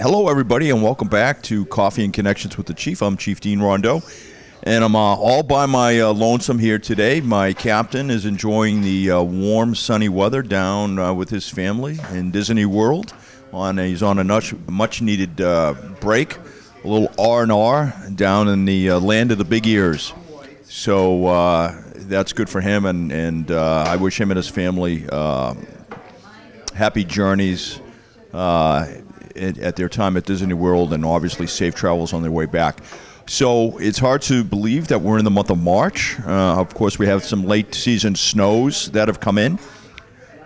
Hello, everybody, and welcome back to Coffee and Connections with the Chief. I'm Chief Dean Rondeau, and I'm all by my lonesome here today. My captain is enjoying the warm, sunny weather down with his family in Disney World. He's on a much-needed break, a little R&R down in the land of the big ears. So that's good for him, and I wish him and his family happy journeys at their time at Disney World, and obviously safe travels on their way back. So it's hard to believe that we're in the month of March. Of course, we have some late season snows that have come in.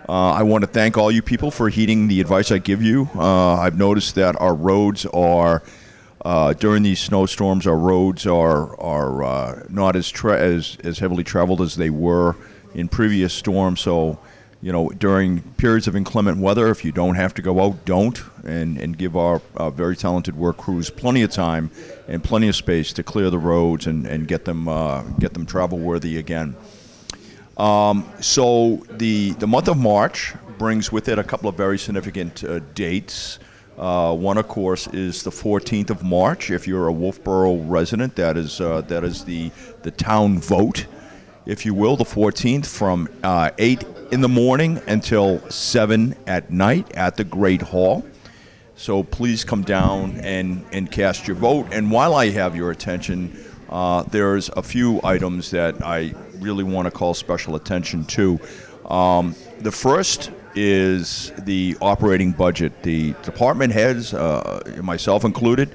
I want to thank all you people for heeding the advice I give you. I've noticed that our roads are, during these snowstorms, our roads are not as heavily traveled as they were in previous storms. So, you know, during periods of inclement weather, if you don't have to go out, don't, and give our very talented work crews plenty of time and plenty of space to clear the roads and get them travel worthy again. So the month of March brings with it a couple of very significant dates. One, of course, is the 14th of March. If you're a Wolfeboro resident, that is the town vote, if you will, the 14th from 8 in the morning until 7 at night at the Great Hall. So please come down and cast your vote. And while I have your attention, there's a few items that I really want to call special attention to. The first is the operating budget. The department heads, myself included,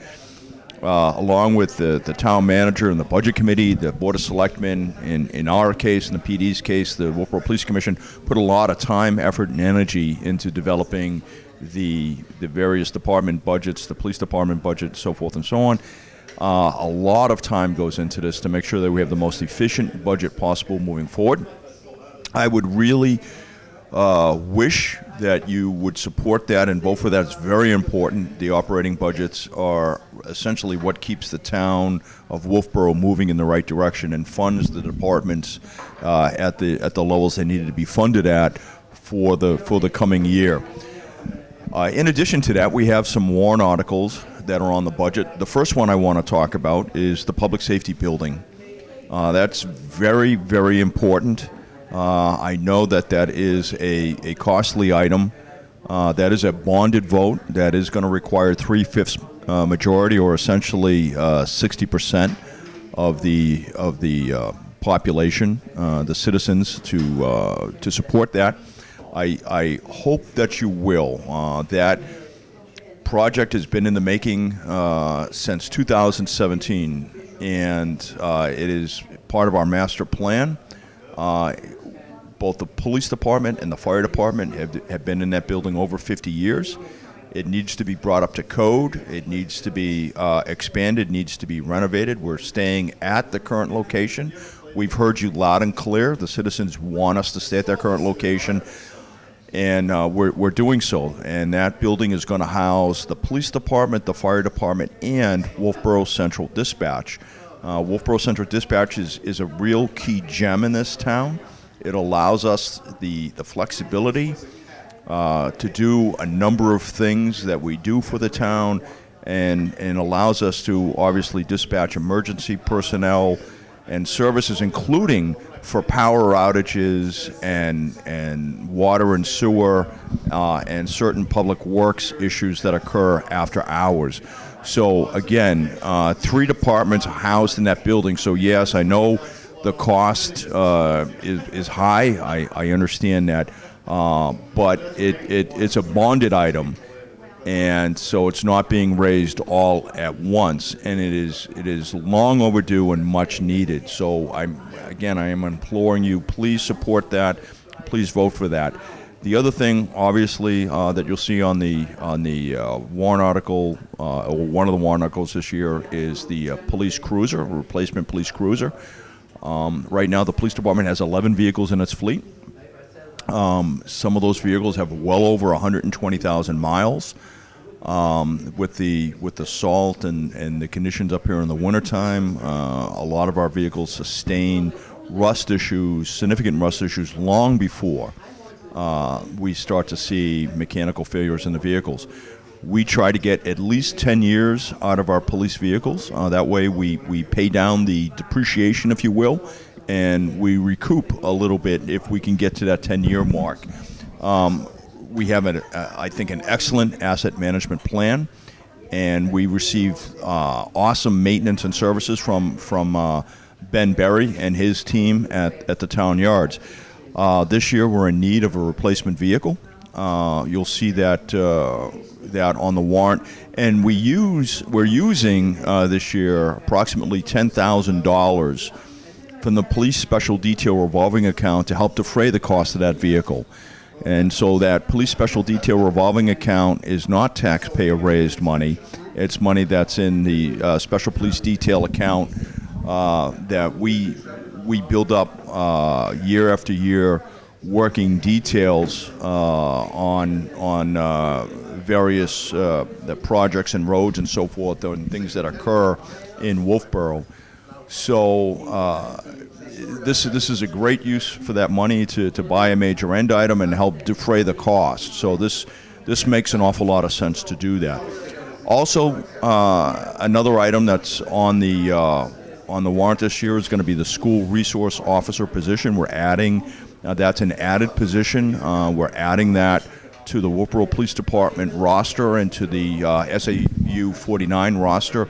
along with the town manager and the budget committee, the board of selectmen, in our case, in the PD's case, the Wolfeboro Police Commission, put a lot of time, effort, and energy into developing the various department budgets, the police department budget, so forth and so on. A lot of time goes into this to make sure that we have the most efficient budget possible moving forward. I would really wish that you would support that and vote for that. It's very important. The operating budgets are essentially what keeps the town of Wolfeboro moving in the right direction and funds the departments at the levels they needed to be funded at for the coming year. In addition to that, we have some warrant articles that are on the budget. The first one I want to talk about is the public safety building. That's very, very important. I know that is a costly item. That is a bonded vote. That is going to require 3/5 majority, or essentially 60% of the population, the citizens, to support that. I hope that you will. That project has been in the making since 2017, and it is part of our master plan. Both the police department and the fire department have been in that building over 50 years. It needs to be brought up to code. It needs to be expanded, needs to be renovated. We're staying at the current location. We've heard you loud and clear. The citizens want us to stay at their current location, and we're doing so. And that building is going to house the police department, the fire department, and Wolfeboro Central Dispatch. Wolfeboro Central Dispatch is a real key gem in this town. It allows us the flexibility to do a number of things that we do for the town, and allows us to obviously dispatch emergency personnel and services, including for power outages and water and sewer and certain public works issues that occur after hours. So again, 3 departments housed in that building. So yes, I know the cost is high. I understand that, but it's a bonded item, and so it's not being raised all at once, and it is long overdue and much needed. So I am imploring you, please support that. Please vote for that. The other thing, obviously, that you'll see on the warrant article, or one of the warrant articles this year, is the police cruiser, replacement police cruiser. Right now, the police department has 11 vehicles in its fleet. Some of those vehicles have well over 120,000 miles. With the salt and the conditions up here in the wintertime, a lot of our vehicles sustain significant rust issues long before we start to see mechanical failures in the vehicles. We try to get at least 10 years out of our police vehicles. That way we pay down the depreciation, if you will, and we recoup a little bit if we can get to that 10-year mark. We have, I think, an excellent asset management plan, and we receive awesome maintenance and services from Ben Berry and his team at the town yards. This year we're in need of a replacement vehicle. You'll see that on the warrant, and we're using this year approximately $10,000 from the police special detail revolving account to help defray the cost of that vehicle. And so that police special detail revolving account is not taxpayer raised money. It's money that's in the special police detail account that we build up year after year, working details on various the projects and roads and so forth, and things that occur in Wolfeboro. So this is a great use for that money to buy a major end item and help defray the cost. So this makes an awful lot of sense to do that. Also, another item that's on the warrant this year is going to be the school resource officer position. We're adding, that's an added position. We're adding that to the Wolfeboro Police Department roster and to the SAU 49 roster.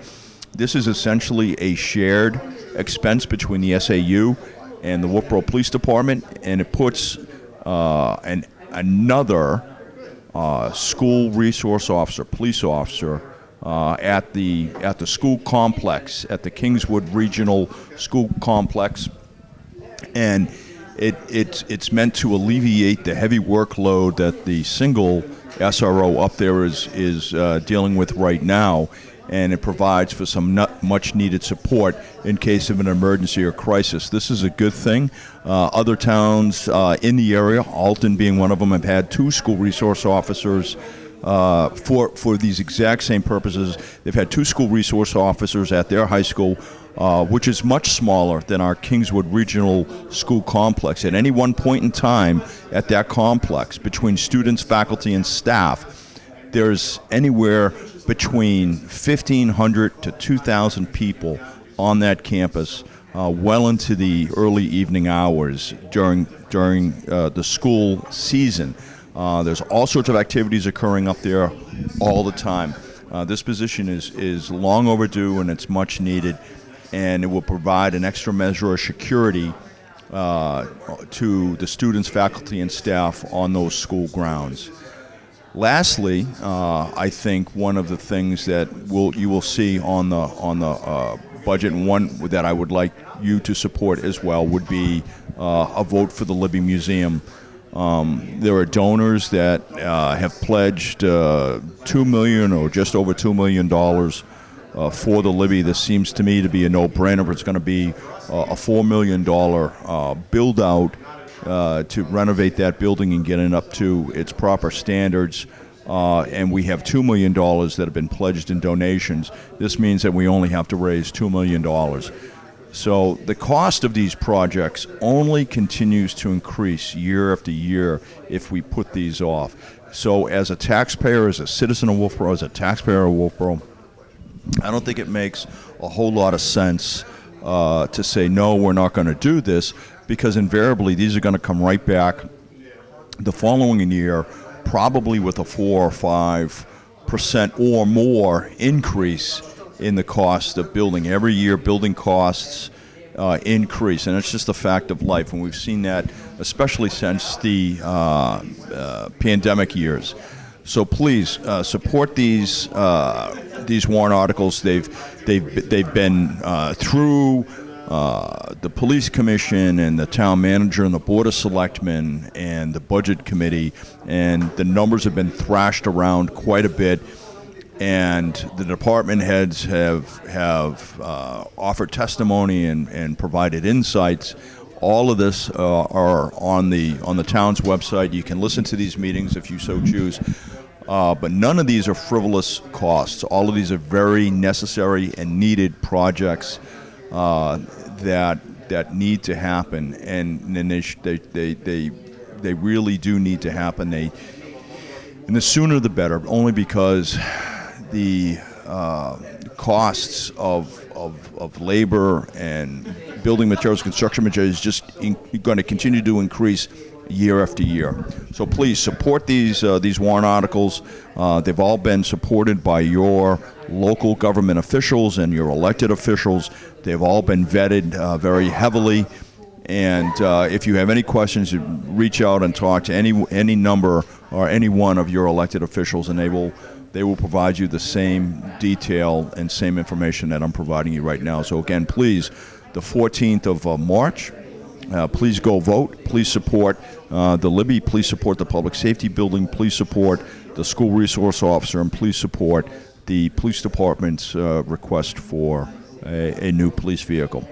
This is essentially a shared expense between the SAU and the Wolfeboro Police Department, and it puts another school resource officer, police officer, at the school complex, at the Kingswood Regional School Complex, and it's meant to alleviate the heavy workload that the single SRO up there is dealing with right now, and it provides for some much needed support in case of an emergency or crisis. This is a good thing. Other towns in the area, Alton being one of them, have had 2 school resource officers for these exact same purposes. They've had 2 school resource officers at their high school, which is much smaller than our Kingswood Regional School Complex. At any one point in time at that complex, between students, faculty, and staff, there's anywhere between 1,500 to 2,000 people on that campus well into the early evening hours during the school season. There's all sorts of activities occurring up there all the time. This position is long overdue, and it's much needed, and it will provide an extra measure of security to the students, faculty, and staff on those school grounds. Lastly, I think one of the things that you will see on the budget, and one that I would like you to support as well, would be a vote for the Libby Museum. There are donors that have pledged $2 million or just over $2 million for the Libby. This seems to me to be a no-brainer. It's going to be a $4 million build-out to renovate that building and get it up to its proper standards. And we have $2 million that have been pledged in donations. This means that we only have to raise $2 million. So the cost of these projects only continues to increase year after year if we put these off. So as a taxpayer, as a citizen of Wolfeboro, as a taxpayer of Wolfeboro, I don't think it makes a whole lot of sense to say, no, we're not going to do this, because invariably these are going to come right back the following year, probably with a 4 or 5% or more increase in the cost of building. Every year building costs increase, and it's just a fact of life, and we've seen that especially since the pandemic years. So please support these warrant articles. They've been through the police commission and the town manager and the board of selectmen and the budget committee, and the numbers have been thrashed around quite a bit. And the department heads have offered testimony and provided insights. All of this are on the town's website. You can listen to these meetings if you so choose. But none of these are frivolous costs. All of these are very necessary and needed projects that need to happen, and they really do need to happen. And the sooner the better, only because the costs of labor and building materials, construction materials, is just going to continue to increase year after year. So please support these warrant articles. They've all been supported by your local government officials and your elected officials. They've all been vetted very heavily. And if you have any questions, reach out and talk to any number or any one of your elected officials, and they will provide you the same detail and same information that I'm providing you right now. So again, please, the 14th of March, please go vote. Please support the Libby. Please support the Public Safety Building. Please support the School Resource Officer, and please support the Police Department's request for a new police vehicle.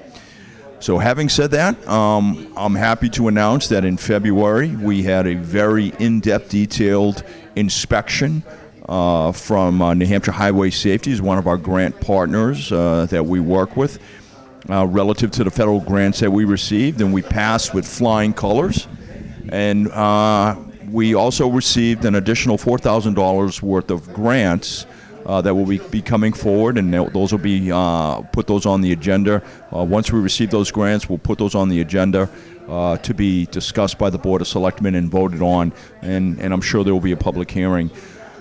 So having said that, I'm happy to announce that in February we had a very in-depth, detailed inspection from New Hampshire Highway Safety, is one of our grant partners that we work with, relative to the federal grants that we received, and we passed with flying colors. And we also received an additional $4,000 worth of grants that will be coming forward, and those will be put those on the agenda. Once we receive those grants, we'll put those on the agenda to be discussed by the Board of Selectmen and voted on, and I'm sure there will be a public hearing.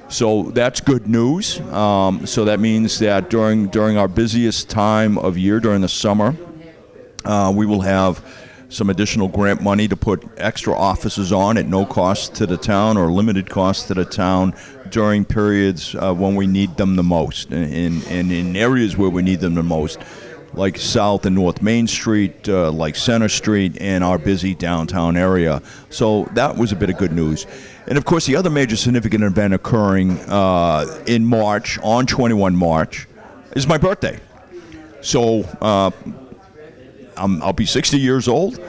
So that's good news. So that means that during our busiest time of year, during the summer, we will have some additional grant money to put extra offices on at no cost to the town or limited cost to the town during periods when we need them the most, and in areas where we need them the most, like South and North Main Street, like Center Street, and our busy downtown area. So that was a bit of good news. And of course, the other major significant event occurring in March, on 21 March, is my birthday. So I'll be 60 years old,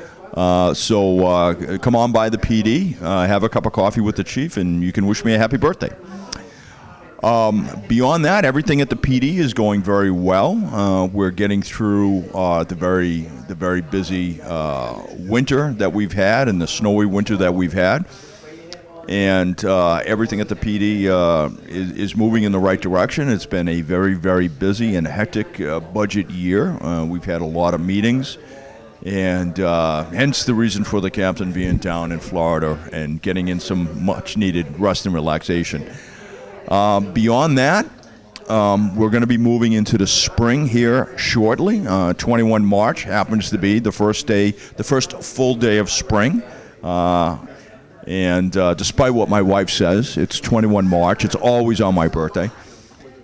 so come on by the PD, have a cup of coffee with the chief, and you can wish me a happy birthday. Beyond that, everything at the PD is going very well. We're getting through the very busy winter that we've had, and the snowy winter that we've had. And everything at the PD is moving in the right direction. It's been a very, very busy and hectic budget year. We've had a lot of meetings, and hence the reason for the captain being down in Florida and getting in some much-needed rest and relaxation. Beyond that, we're going to be moving into the spring here shortly. 21 March happens to be the first full day of spring. And despite what my wife says, it's 21 March. It's always on my birthday.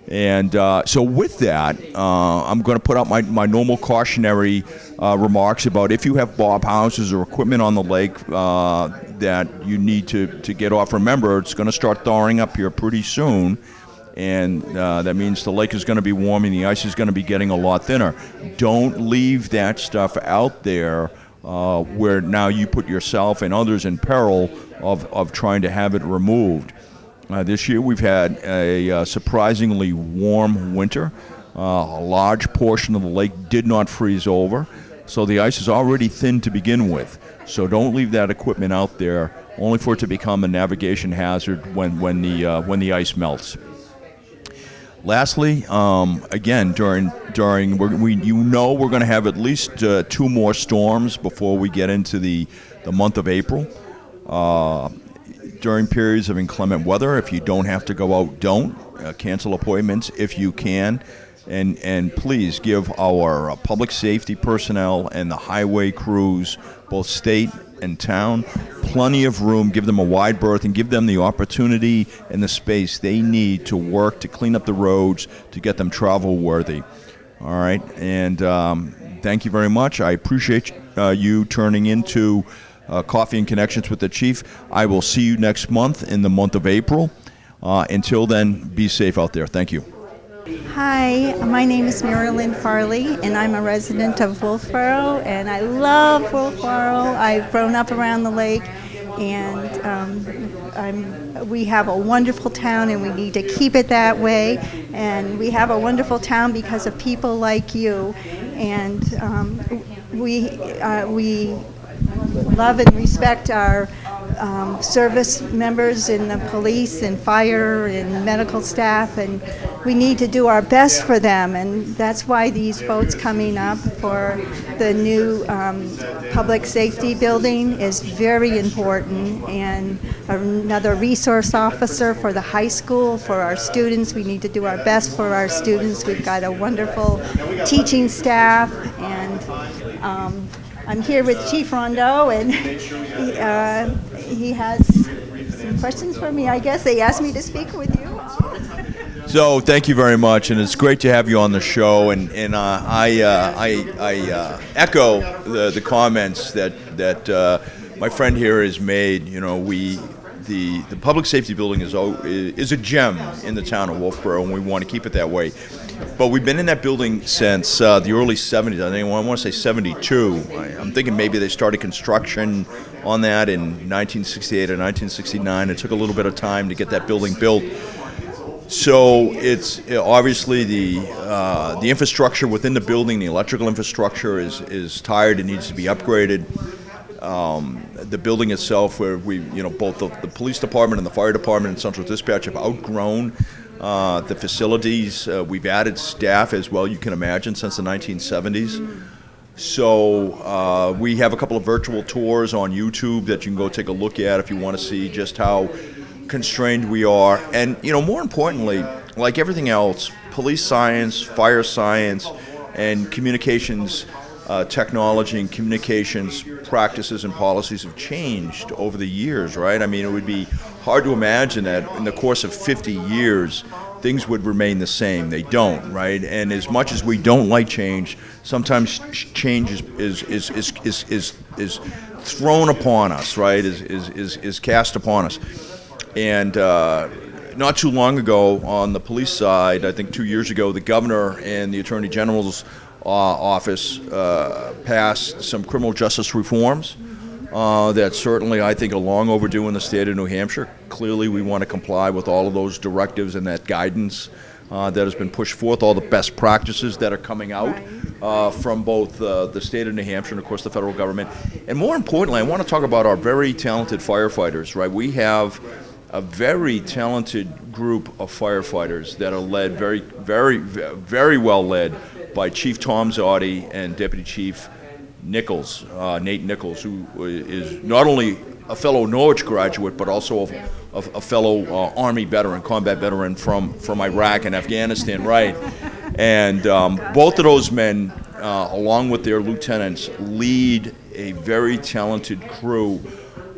And so with that, I'm going to put out my normal cautionary remarks about if you have bob houses or equipment on the lake that you need to get off. Remember, it's going to start thawing up here pretty soon. And that means the lake is going to be warming, the ice is going to be getting a lot thinner. Don't leave that stuff out there where now you put yourself and others in peril of trying to have it removed. This year we've had a surprisingly warm winter. A large portion of the lake did not freeze over, so the ice is already thin to begin with. So don't leave that equipment out there, only for it to become a navigation hazard when the ice melts. Lastly, again, during we're going to have at least 2 more storms before we get into the month of April. During periods of inclement weather, if you don't have to go out, don't cancel appointments if you can, and please give our public safety personnel and the highway crews, both state and town, plenty of room. Give them a wide berth and give them the opportunity and the space they need to work to clean up the roads to get them travel worthy. All right, and thank you very much. I appreciate you turning into Coffee and Connections with the Chief. I will see you next month in the month of April. Until then, be safe out there. Thank you. Hi, my name is Marilyn Farley, and I'm a resident of Wolfeboro, and I love Wolfeboro. I've grown up around the lake, and we have a wonderful town, and we need to keep it that way. And we have a wonderful town because of people like you, and we love and respect our service members in the police and fire and medical staff, and we need to do our best for them, and that's why these votes coming up for the new public safety building is very important, and another resource officer for the high school for our students. We need to do our best for our students. We've got a wonderful teaching staff, and I'm here with Chief Rondeau, and he has some questions for me, I guess. They asked me to speak with you. So thank you very much, and it's great to have you on the show. And I echo the comments that my friend here has made. You know, the public safety building is a gem in the town of Wolfeboro, and we want to keep it that way. But we've been in that building since the early 70s. I want to say 72. I'm thinking maybe they started construction on that in 1968 or 1969. It took a little bit of time to get that building built. So it's obviously the infrastructure within the building, the electrical infrastructure is tired and needs to be upgraded. The building itself, where both the police department and the fire department and central dispatch have outgrown the facilities. We've added staff as well, you can imagine, since the 1970s. So we have a couple of virtual tours on YouTube that you can go take a look at if you want to see just how constrained we are. And more importantly, like everything else, police science, fire science, and communications technology and communications practices and policies have changed over the years, right? I mean, it would be hard to imagine that in the course of 50 years things would remain the same. They don't, right? And as much as we don't like change, sometimes change is thrown upon us, right? Is cast upon us. And not too long ago on the police side, I think 2 years ago, the governor and the attorney general's office passed some criminal justice reforms that certainly I think are long overdue in the state of New Hampshire. Clearly we want to comply with all of those directives and that guidance that has been pushed forth, all the best practices that are coming out from both the state of New Hampshire and of course the federal government. And more importantly, I want to talk about our very talented firefighters, right? We have a very talented group of firefighters that are led very well led by Chief Tom Zotti and Deputy Chief Nichols, Nate Nichols, who is not only a fellow Norwich graduate, but also a fellow Army veteran, combat veteran from Iraq and Afghanistan, right? And both of those men, along with their lieutenants, lead a very talented crew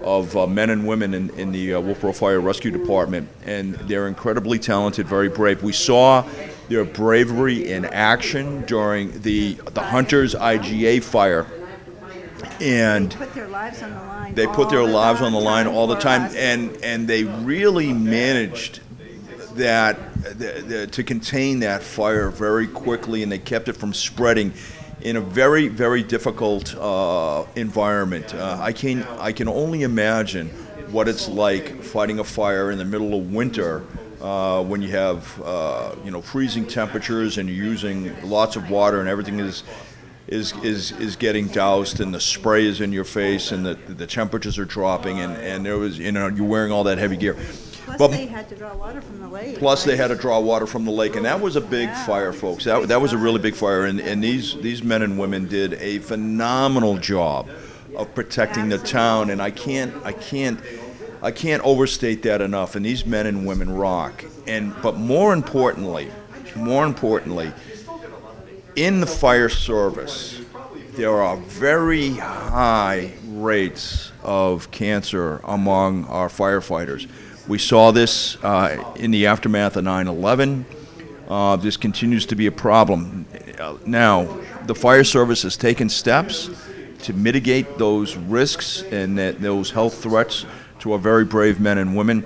of men and women in the Wolfeboro Fire Rescue Department, and they're incredibly talented, very brave. We saw their bravery in action during the Hunters IGA fire, and they put their lives on the line. They put their lives on the line all the time, and they really managed that to contain that fire very quickly, and they kept it from spreading in a very, very difficult environment. I can only imagine what it's like fighting a fire in the middle of winter when you have freezing temperatures and you're using lots of water and everything is getting doused and the spray is in your face and the temperatures are dropping and there was you're wearing all that heavy gear. Plus they had to draw water from the lake. Plus they had to draw water from the lake, and that was a big fire, folks. That was a really big fire, and these men and women did a phenomenal job of protecting the town, and I can't overstate that enough. And these men and women rock. But more importantly, in the fire service, there are very high rates of cancer among our firefighters. We saw this in the aftermath of 9/11. This continues to be a problem. Now, the fire service has taken steps to mitigate those risks and those health threats to our very brave men and women.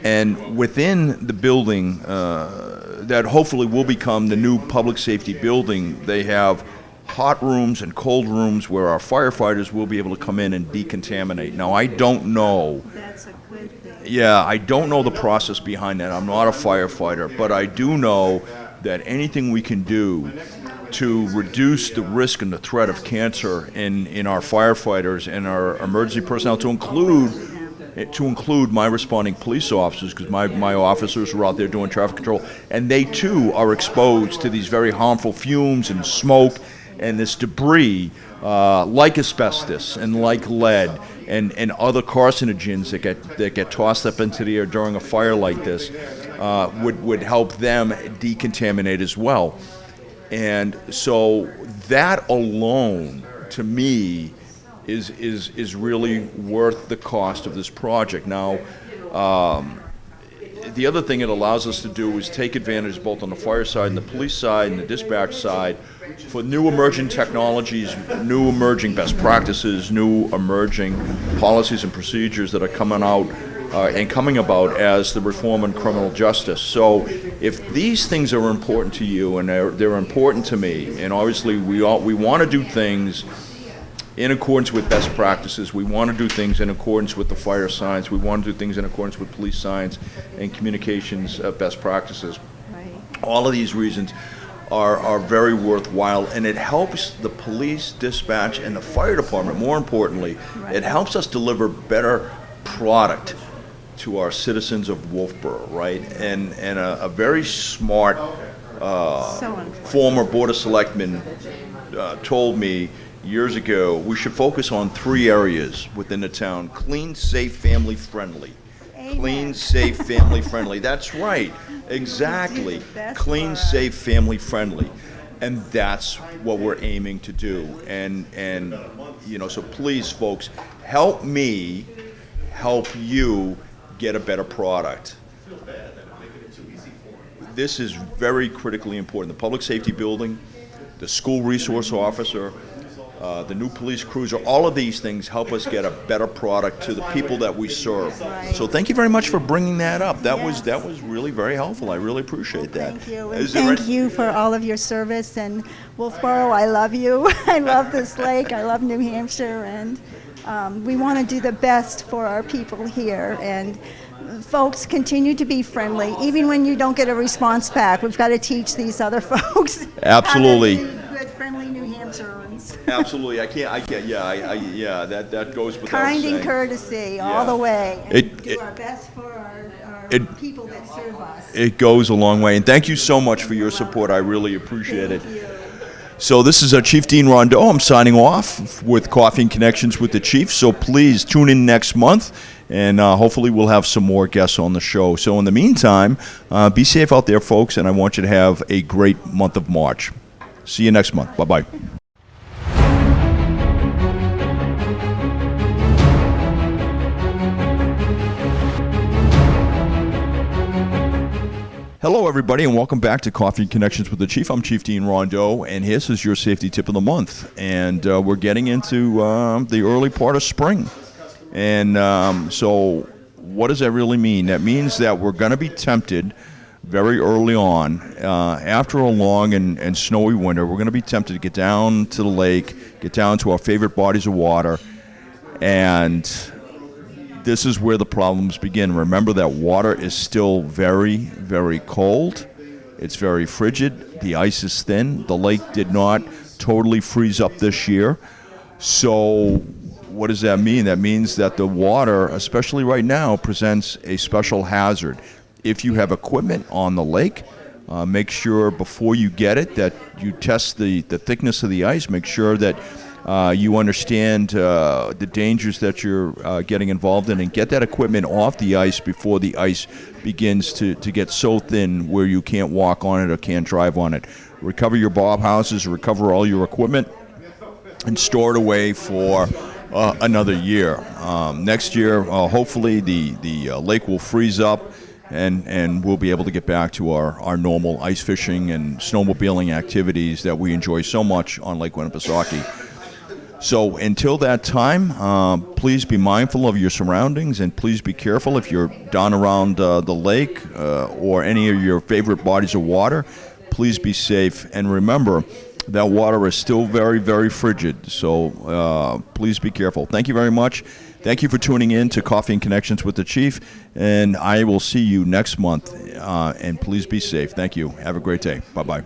And within the building that hopefully will become the new public safety building, they have hot rooms and cold rooms where our firefighters will be able to come in and decontaminate. Now, I don't know. That's a good thing. Yeah, I don't know the process behind that. I'm not a firefighter, but I do know that anything we can do to reduce the risk and the threat of cancer in our firefighters and our emergency personnel, to include to include my responding police officers, because my officers are out there doing traffic control, and they too are exposed to these very harmful fumes and smoke and this debris, like asbestos and like lead and other carcinogens that get tossed up into the air during a fire like this, would help them decontaminate as well. And so that alone, to me, is really worth the cost of this project. Now, the other thing it allows us to do is take advantage both on the fire side and the police side and the dispatch side for new emerging technologies, new emerging best practices, new emerging policies and procedures that are coming out and coming about as the reform in criminal justice. So if these things are important to you, and they're important to me, and obviously we want to do things in accordance with best practices, we want to do things in accordance with the fire science, we want to do things in accordance with police science and communications best practices. Right. All of these reasons are very worthwhile, and it helps the police, dispatch, and the fire department, more importantly, Right. it helps us deliver better product to our citizens of Wolfeboro, right? And a very smart former Board of Selectmen told me years ago we should focus on 3 areas within the town: clean, safe, family friendly. Amen. Clean, safe, family friendly. That's right. Exactly. That's Clean, right. safe, family friendly. And that's what we're aiming to do. And so please, folks, help me help you get a better product. This is very critically important. The public safety building, the school resource officer, the new police cruiser, all of these things help us get a better product to the people that we serve. Right. So thank you very much for bringing that up. That Yes. was really very helpful. I really appreciate that. Thank you, and Is there thank any- you for all of your service. And Wolfeboro, I love you. I love this lake. I love New Hampshire, and we want to do the best for our people here. And folks, continue to be friendly, even when you don't get a response back. We've got to teach these other folks Absolutely. how to be good, friendly New Hampshireans. Absolutely. That goes without Kind saying. and courtesy all Yeah. the way. And do It- our best for our people that serve us. It goes a long way. And thank you so much for your support. I really appreciate it. Thank you. So this is Chief Dean Rondeau. I'm signing off with Coffee and Connections with the Chief. So please tune in next month, and hopefully we'll have some more guests on the show. So in the meantime, be safe out there, folks, and I want you to have a great month of March. See you next month. Bye-bye. Hello, everybody, and welcome back to Coffee and Connections with the Chief. I'm Chief Dean Rondeau, and this is your safety tip of the month. And we're getting into the early part of spring. And so what does that really mean? That means that we're going to be tempted very early on, after a long and snowy winter, we're going to be tempted to get down to the lake, get down to our favorite bodies of water, and this is where the problems begin. Remember that water is still very, very cold. It's very frigid. The ice is thin. The lake did not totally freeze up this year. So what does that mean? That means that the water, especially right now, presents a special hazard. If you have equipment on the lake, make sure before you get it that you test the thickness of the ice. Make sure that you understand the dangers that you're getting involved in, and get that equipment off the ice before the ice begins to get so thin where you can't walk on it or can't drive on it. Recover your bob houses, recover all your equipment, and store it away for another year. Next year, hopefully the lake will freeze up, and we'll be able to get back to our normal ice fishing and snowmobiling activities that we enjoy so much on Lake Winnipesaukee. So until that time, please be mindful of your surroundings, and please be careful if you're down around the lake or any of your favorite bodies of water. Please be safe, and remember that water is still very, very frigid, so please be careful. Thank you very much. Thank you for tuning in to Coffee and Connections with the Chief, and I will see you next month, and please be safe. Thank you. Have a great day. Bye-bye.